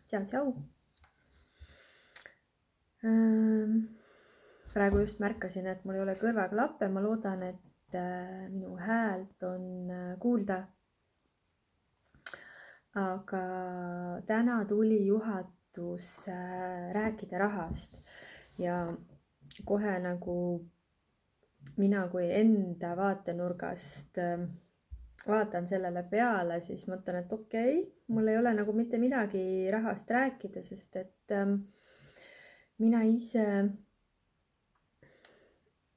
Tšau. Praegu just märkasin, et mul ei ole kõrvaklappe. Ma loodan, et minu häält on kuulda. Aga täna tuli juhatus rääkida rahast ja kohe nagu mina kui enda vaatenurgast vaatan sellele peale, siis mõtlen, et okei, mul ei ole nagu mitte midagi rahast rääkida, sest et mina ise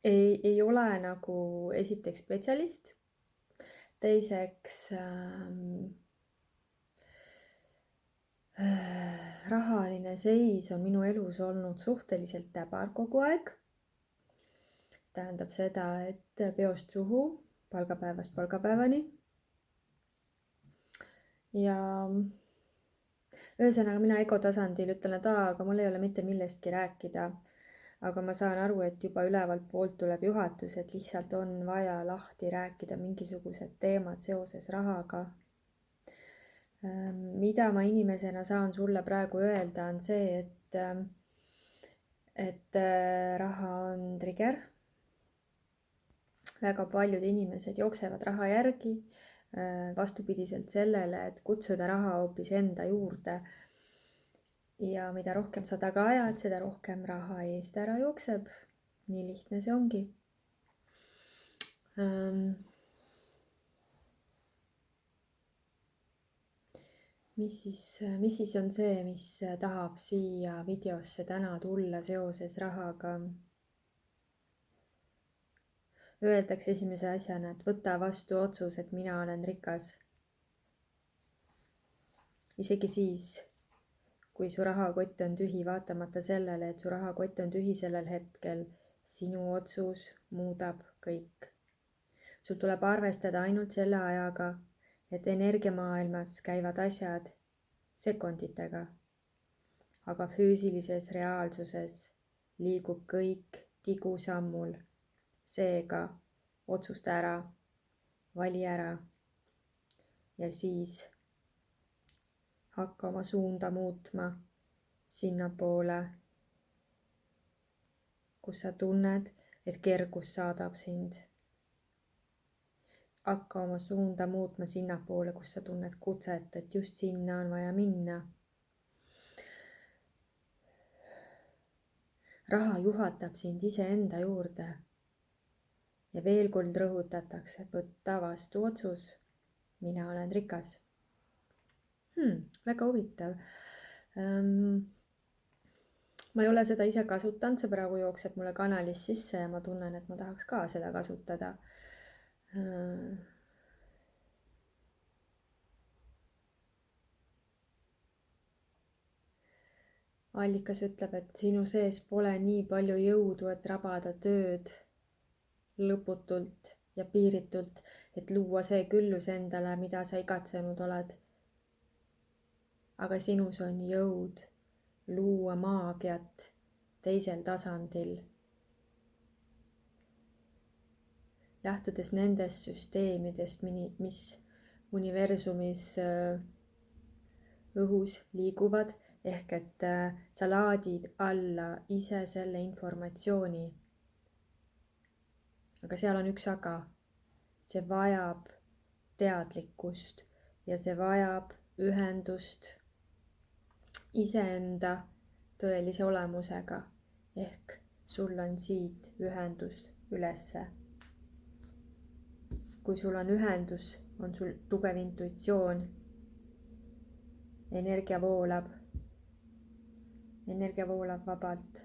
ei ole nagu esiteks spetsialist, teiseks rahaline seis on minu elus olnud suhteliselt täbar kogu aeg. See tähendab seda, et peost suhu, palgapäevast palgapäevani. Ja ühesõnaga mina ego tasandil ütlen, et aga mul ei ole mitte millestki rääkida. Aga ma saan aru, et juba ülevalt poolt tuleb juhatus, et lihtsalt on vaja lahti rääkida mingisugused teemad seoses rahaga. Mida ma inimesena saan sulle praegu öelda, on see, et raha on trigger. Väga paljud inimesed jooksevad raha järgi, vastupidiselt sellele, et kutsuda raha hoopis enda juurde. Ja mida rohkem sa taga ajad, seda rohkem raha eest ära jookseb. Nii lihtne see ongi. Mis siis on see, mis tahab siia videosse täna tulla seoses rahaga? Öeldakse esimese asjana, et võta vastu otsus, et mina olen rikas. Isegi siis, kui su rahakott on tühi, vaatamata sellele, et su rahakott on tühi sellel hetkel, sinu otsus muudab kõik. Sul tuleb arvestada ainult selle ajaga, et energiamaailmas käivad asjad sekunditega, aga füüsilises reaalsuses liigub kõik tigusammul. Seega otsusta ära, vali ära ja siis hakka oma suunda muutma sinnapoole, kus sa tunned, et kergus saadab sind. Hakka oma suunda muutma sinnapoole, kus sa tunned kutset, et just sinna on vaja minna. Raha juhatab sind iseenda juurde. Ja veel kord rõhutatakse, võtta vastu otsus. Mina olen rikas. Väga huvitav. Ma ei ole seda ise kasutanud, see praegu jookseb mulle kanalis sisse ja ma tunnen, et ma tahaks ka seda kasutada. Allikas ütleb, et sinu sees pole nii palju jõudu, et rabada tööd lõputult ja piiritult, et luua see küllus endale, mida sa igatsenud oled. Aga sinus on jõud luua maagiat teisel tasandil. Lähtudes nendest süsteemidest, mis universumis õhus liiguvad, ehk et sa laadid alla ise selle informatsiooni. Aga seal on üks aga. See vajab teadlikkust ja see vajab ühendust iseenda tõelise olemusega. Ehk sul on siit ühendus ülesse. Kui sul on ühendus, on sul tugev intuitsioon. Energia voolab vabalt.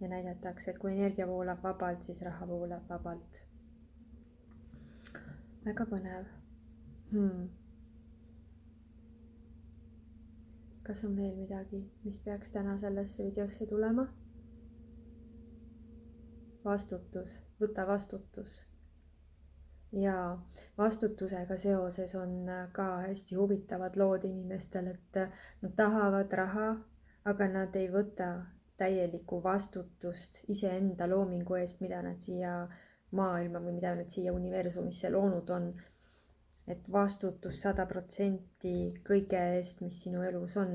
Ja näidatakse, et kui energia voolab vabalt, siis raha voolab vabalt. Väga põnev. Kas on veel midagi, mis peaks täna sellesse videosse tulema? Vastutus, võta vastutus. Ja vastutusega seoses on ka hästi huvitavad lood inimestel, et nad tahavad raha, aga nad ei võta täielikku vastutust iseenda loomingu eest, mida nad siia maailma või mida nad siia universumisse loonud on. et vastutus 100% kõige eest, mis sinu elus on.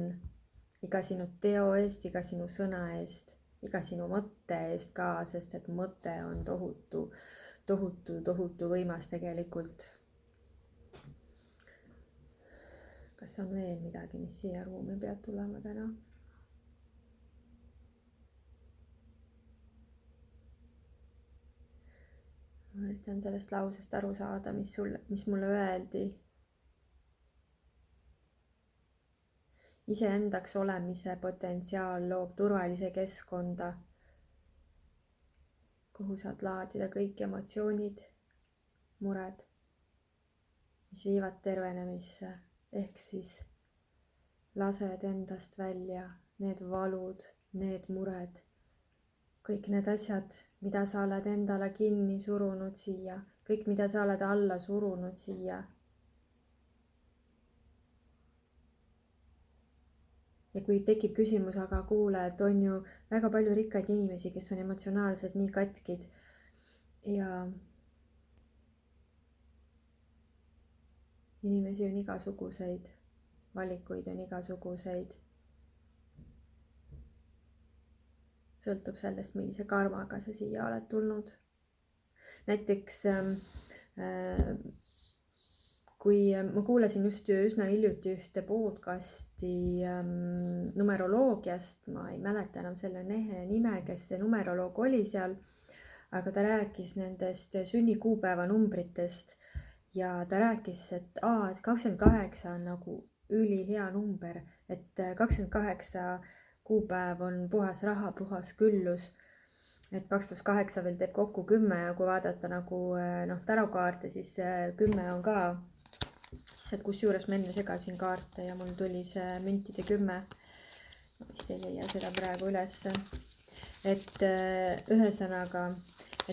Iga sinu teo eest, iga sinu sõna eest, iga sinu mõtte eest ka, sest et mõte on tohutu võimas tegelikult. Kas on veel midagi, mis siia ruumi peab tulema täna? Ma üritan sellest lausest aru saada, mis mulle öeldi. Iseendaks olemise potentsiaal loob turvalise keskkonda, kuhu saad laadida kõik emotsioonid, mured, mis viivad tervenemisse, ehk siis lased endast välja need valud, need mured, kõik need asjad, mida sa oled endale kinni surunud siia, kõik, mida sa oled alla surunud siia. Ja kui tekib küsimus, aga kuule, et on ju väga palju rikkaid inimesi, kes on emotsionaalselt nii katkid ja inimesi on igasuguseid, valikuid on igasuguseid. Sõltub sellest, millise karmaga sa siia oled tulnud. Näiteks kui ma kuulasin just üsna hiljuti ühte podcasti numeroloogiast, ma ei mäleta enam selle nime, kes see numeroloog oli seal, aga ta rääkis nendest sünnikuupäeva numbritest ja ta rääkis, et 28 on nagu ülihea number, et 28 kuupäev on puhas raha, puhas küllus, et 2 + 8 veel teeb kokku 10 ja kui vaadata nagu tarokaarte, siis 10 on ka, kusjuures ma enne segasin kaarte ja mul tuli see müntide 10, ma vist ei leia seda praegu üles, et ühesõnaga,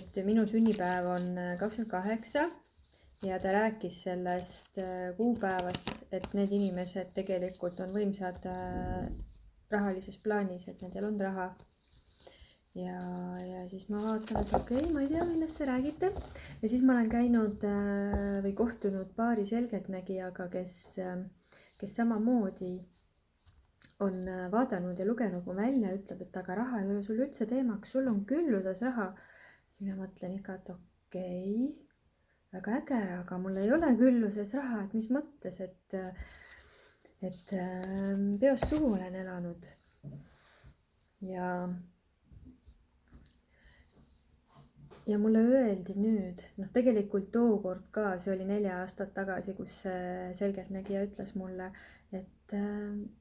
et minu sünnipäev on 28 ja ta rääkis sellest kuupäevast, et need inimesed tegelikult on võimsad rahalises plaanis, et nendel on raha. Ja siis ma vaatan, et okei, ma ei tea, millest te räägite. Ja siis ma olen käinud või kohtunud paari selgeltnägijaga, kes samamoodi on vaadanud ja lugenud mu välja, ütleb, et aga raha ei ole sul üldse teemaks, sul on külluses raha. Ja mina mõtlen ikka, et okei, väga äge, aga mul ei ole külluses raha, et mis mõttes, et peost suhu olen elanud ja mulle öeldi nüüd, tegelikult tookord ka, see oli 4 aastat tagasi, kus selgeltnägija ütles mulle, et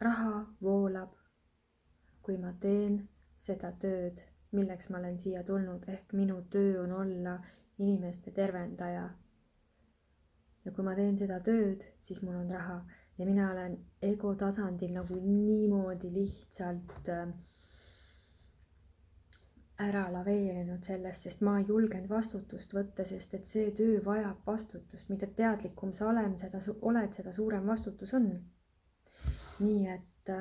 raha voolab, kui ma teen seda tööd, milleks ma olen siia tulnud, ehk minu töö on olla inimeste tervendaja. Ja kui ma teen seda tööd, siis mul on raha. Ja mina olen ego tasandil nagu niimoodi lihtsalt ära laveerinud sellest, sest ma ei julgenud vastutust võtta, sest et see töö vajab vastutust. Mida teadlikum sa oled, seda suurem vastutus on. Nii et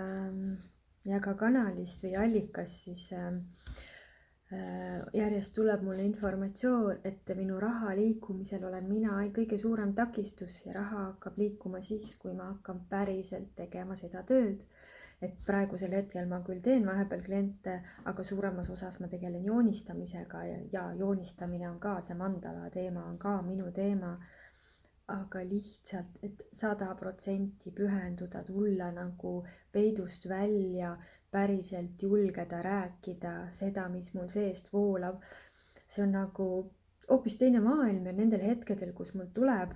ja ka kanalist või allikast siis järjest tuleb mulle informatsioon, et minu raha liikumisel olen mina kõige suurem takistus ja raha hakkab liikuma siis, kui ma hakkan päriselt tegema seda tööd. Et praegusel hetkel ma küll teen vahepeal kliente, aga suuremas osas ma tegelen joonistamisega ja joonistamine on ka, see mandala teema on ka minu teema. Aga lihtsalt, et 100% pühenduda, tulla nagu peidust välja, päriselt julgeda rääkida seda, mis mul seest voolab. See on nagu hoopis teine maailm ja nendel hetkedel, kus mul tuleb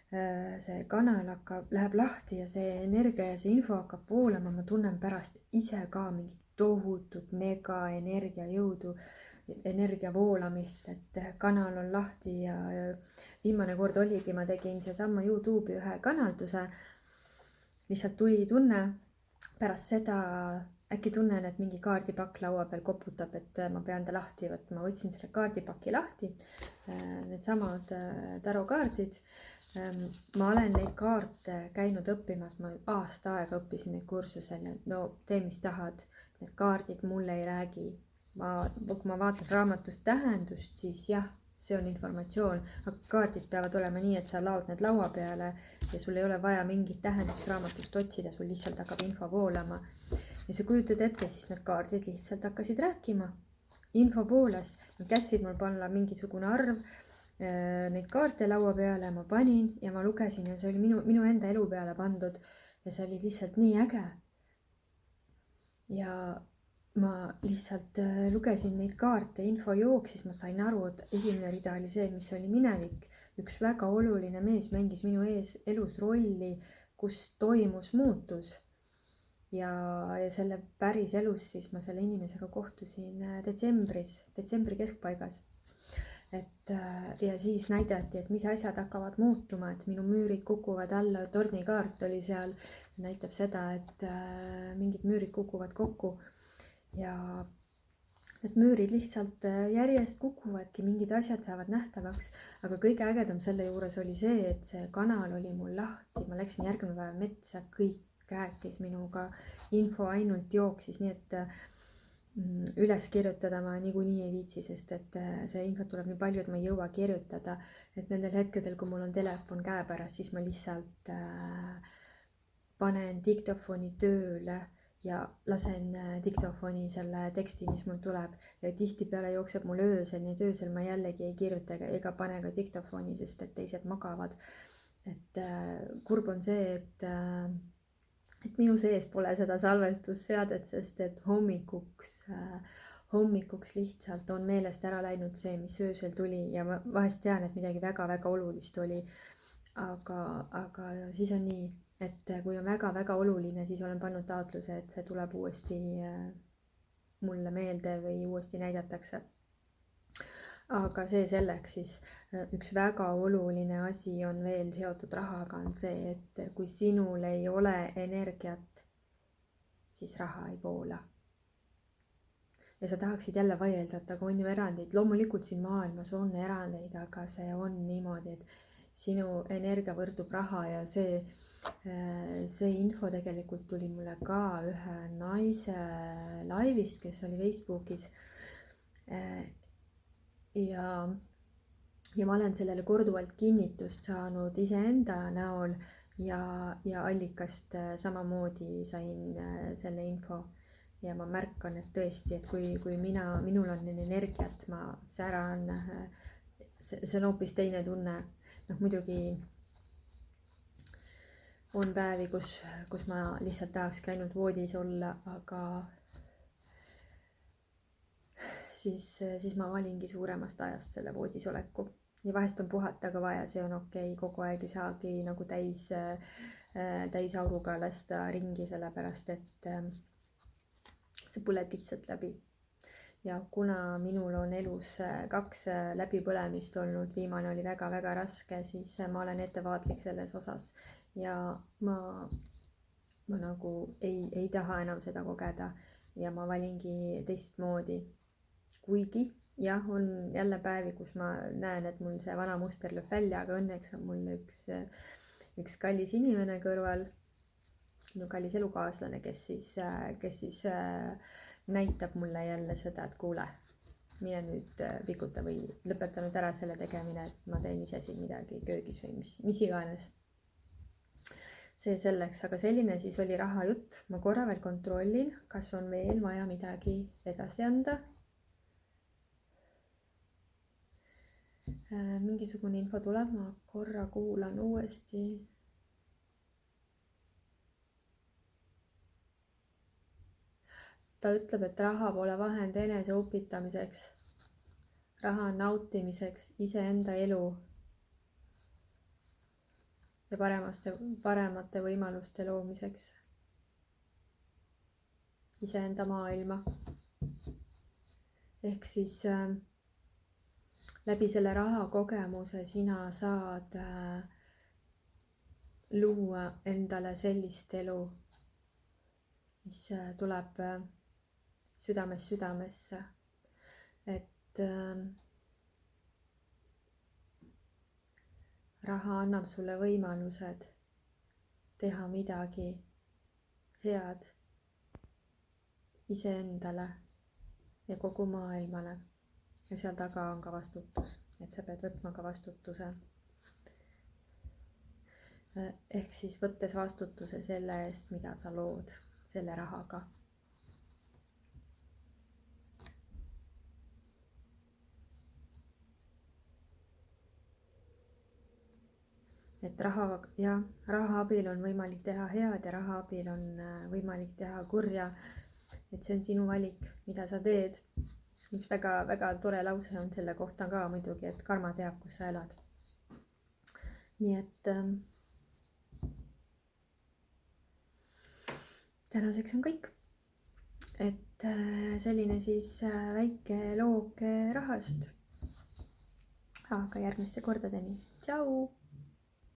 see kanal läheb lahti ja see energia ja see info hakkab voolama, ma tunnen pärast ise ka mingi tohutut mega energiajõudu, energia voolamist, et kanal on lahti ja viimane kord oligi, ma tegin seesama YouTube'i ühe kanalduse, lihtsalt tuli tunne, pärast seda äkki tunnen, et mingi kaardipakk laua peal koputab, et ma pean ta lahti võtma, võtsin selle kaardipaki lahti, needsamad tarokaardid. Ma olen neid kaarte käinud õppimas, ma aasta aega õppisin neid kursusel, no tee mis tahad, need kaardid mulle ei räägi. Kui ma vaatan raamatust tähendust, siis jah, see on informatsioon, aga kaardid peavad olema nii, et sa laod need laua peale ja sul ei ole vaja mingit tähendust raamatust otsida, sul lihtsalt hakkab info voolama. ja sa kujutad ette, siis need kaardid lihtsalt hakkasid rääkima. Info voolas, nad kässid mul panna mingisugune arv neid kaarte laua peale, ma panin ja ma lugesin ja see oli minu enda elu peale pandud ja see oli lihtsalt nii äge. ja ma lihtsalt lugesin neid kaarte, info jooksis, ma sain aru, et esimene rida oli see, mis oli minevik. Üks väga oluline mees mängis minu elus rolli, kus toimus muutus. Ja selle päris elus siis ma selle inimesega kohtusin detsembri keskpaigas. Ja siis näidati, et mis asjad hakkavad muutuma, et minu müürid kukuvad alla, tornikaart oli seal, näitab seda, et mingid müürid kukuvad kokku ja need müürid lihtsalt järjest kukuvadki, mingid asjad saavad nähtavaks, aga kõige ägedam selle juures oli see, et see kanal oli mul lahti, ma läksin järgmine päev metsa, kõik rääkis minuga, info ainult jooksis, nii et üles kirjutada ma niikuinii ei viitsi, sest et see infot tuleb nii palju, et ma ei jõua kirjutada, et nendel hetkedel, kui mul on telefon käepärast, siis ma lihtsalt panen diktofoni tööle ja lasen diktofoni selle teksti, mis mul tuleb ja tihtipeale jookseb mul öösel, nii et öösel ma jällegi ei kirjuta ega pane ka diktofoni, sest et teised magavad. et kurb on see, et minu sees pole seda salvestusseadet, sest et hommikuks lihtsalt on meelest ära läinud see, mis öösel tuli ja ma vahest tean, et midagi väga-väga olulist oli. Aga siis on nii, et kui on väga-väga oluline, siis olen pannud taotluse, et see tuleb uuesti mulle meelde või uuesti näidatakse. Aga see selleks, siis üks väga oluline asi on veel seotud rahaga, on see, et kui sinul ei ole energiat, siis raha ei voola. Ja sa tahaksid jälle vaielda, et aga on ju erandeid, loomulikult siin maailmas on erandeid, aga see on niimoodi, et sinu energia võrdub raha ja see info tegelikult tuli mulle ka ühe naise laivist, kes oli Facebookis. Ja ma olen sellele korduvalt kinnitust saanud iseenda näol ja allikast samamoodi sain selle info. Ja ma märkan, et tõesti, et kui minul on energiat, ma säran, see on hoopis teine tunne. Muidugi on päevi, kus ma lihtsalt tahakski ainult voodis olla, aga siis ma valingi suuremast ajast selle voodis oleku. Ja vahest on puhata ka vaja, see on okei, kogu aeg ei saagi nagu täis auruga lasta ringi, sellepärast et see põled lihtsalt läbi. Ja kuna minul on elus 2 läbipõlemist olnud, viimane oli väga-väga raske, siis ma olen ettevaatlik selles osas ja ma nagu ei taha enam seda kogeda ja ma valingi teistmoodi. Kuigi jah, on jälle päevi, kus ma näen, et mul see vana muster lööb välja, aga õnneks on mul üks kallis inimene kõrval, minu kallis elukaaslane, kes siis näitab mulle jälle seda, et kuule, mine nüüd pikuta või lõpeta nüüd ära selle tegemine, et ma teen ise siin midagi köögis või mis iganes. See selleks, aga selline siis oli rahajutt. Ma korra veel kontrollin, kas on veel vaja midagi edasi anda. Mingisugune info tuleb, ma korra kuulan uuesti. Ta ütleb, et raha pole vahend enese upitamiseks. Raha on nautimiseks iseenda elu ja paremate võimaluste loomiseks. Iseenda maailma. Ehk siis läbi selle raha kogemuse sina saad luua endale sellist elu, mis tuleb südamest südamesse, et raha annab sulle võimalused teha midagi head iseendale ja kogu maailmale ja seal taga on ka vastutus. et sa pead võtma ka vastutuse. Ehk siis võttes vastutuse selle eest, mida sa lood selle rahaga. Et raha abil on võimalik teha head ja raha abil on võimalik teha kurja. Et see on sinu valik, mida sa teed. Üks väga tore lause on selle kohta ka muidugi, et karma teab, kus sa elad. Nii et tänaseks on kõik. Et selline siis väike loog rahast. Aga järgmiste kordadeni. Tšau!